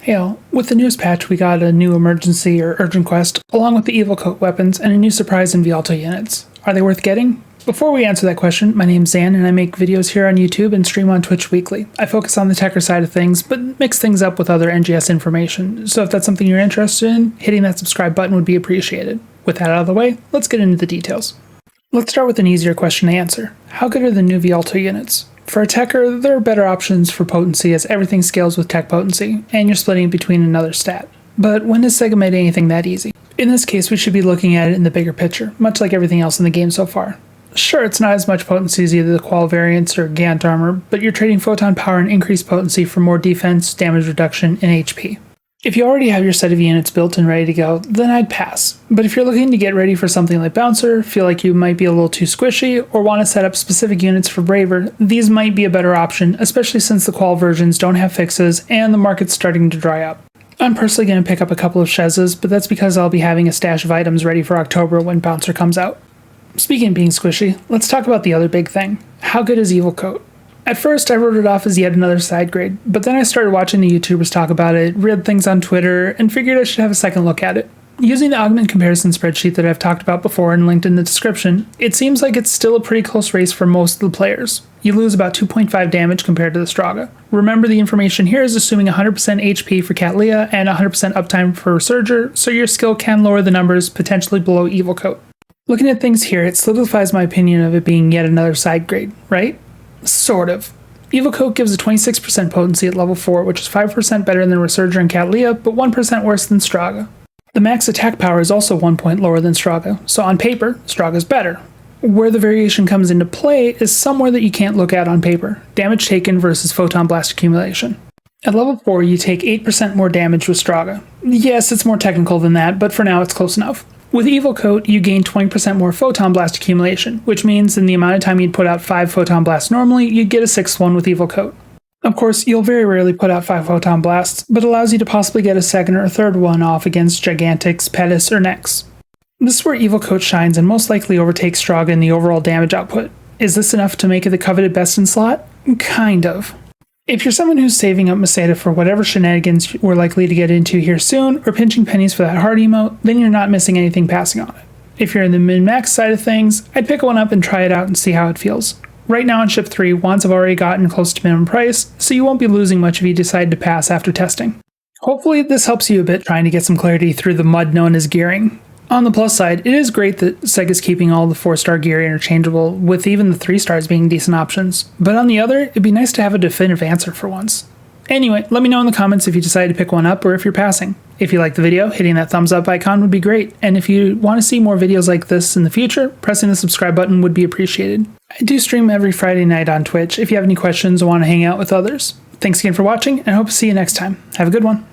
Hey all, with the newest patch we got a new emergency or urgent quest, along with the Evolcoat weapons and a new surprise in Vialto units. Are they worth getting? Before we answer that question, my name's Zan and I make videos here on YouTube and stream on Twitch weekly. I focus on the Techters side of things, but mix things up with other NGS information, so if that's something you're interested in, hitting that subscribe button would be appreciated. With that out of the way, let's get into the details. Let's start with an easier question to answer. How good are the new Vialto units? For a Techer, there are better options for potency as everything scales with tech potency, and you're splitting between another stat. But when is segmenting anything that easy? In this case, we should be looking at it in the bigger picture, much like everything else in the game so far. Sure, it's not as much potency as either the Qual variants or Gant armor, but you're trading photon power and increased potency for more defense, damage reduction, and HP. If you already have your set of units built and ready to go, then I'd pass. But if you're looking to get ready for something like Bouncer, feel like you might be a little too squishy, or want to set up specific units for Braver, these might be a better option, especially since the Qual versions don't have fixes and the market's starting to dry up. I'm personally going to pick up a couple of Shezas, but that's because I'll be having a stash of items ready for October when Bouncer comes out. Speaking of being squishy, let's talk about the other big thing. How good is Evolcoat? At first, I wrote it off as yet another side grade, but then I started watching the YouTubers talk about it, read things on Twitter, and figured I should have a second look at it. Using the augment comparison spreadsheet that I've talked about before and linked in the description, it seems like it's still a pretty close race for most of the players. You lose about 2.5 damage compared to the Straga. Remember, the information here is assuming 100% HP for Cattleya and 100% uptime for Resurger, so your skill can lower the numbers potentially below Evolcoat. Looking at things here, it solidifies my opinion of it being yet another side grade, right? Sort of. Evolcoat gives a 26% potency at level 4, which is 5% better than Resurger and Cattleya, but 1% worse than Straga. The max attack power is also 1 point lower than Straga, so on paper, Straga's better. Where the variation comes into play is somewhere that you can't look at on paper: damage taken versus photon blast accumulation. At level 4, you take 8% more damage with Straga. Yes, it's more technical than that, but for now it's close enough. With Evolcoat, you gain 20% more photon blast accumulation, which means in the amount of time you'd put out 5 photon blasts normally, you'd get a 6th one with Evolcoat. Of course, you'll very rarely put out 5 photon blasts, but allows you to possibly get a 2nd or 3rd one off against Gigantics, Pedis, or Nex. This is where Evolcoat shines and most likely overtakes Straga in the overall damage output. Is this enough to make it the coveted best in slot? Kind of. If you're someone who's saving up Meseta for whatever shenanigans we're likely to get into here soon, or pinching pennies for that hard emote, then you're not missing anything passing on it. If you're in the min-max side of things, I'd pick one up and try it out and see how it feels. Right now on Ship 3, wands have already gotten close to minimum price, so you won't be losing much if you decide to pass after testing. Hopefully this helps you a bit trying to get some clarity through the mud known as gearing. On the plus side, it is great that Sega's keeping all the 4-star gear interchangeable, with even the 3 stars being decent options. But on the other, it'd be nice to have a definitive answer for once. Anyway, let me know in the comments if you decide to pick one up or if you're passing. If you liked the video, hitting that thumbs up icon would be great, and if you want to see more videos like this in the future, pressing the subscribe button would be appreciated. I do stream every Friday night on Twitch if you have any questions or want to hang out with others. Thanks again for watching, and I hope to see you next time. Have a good one.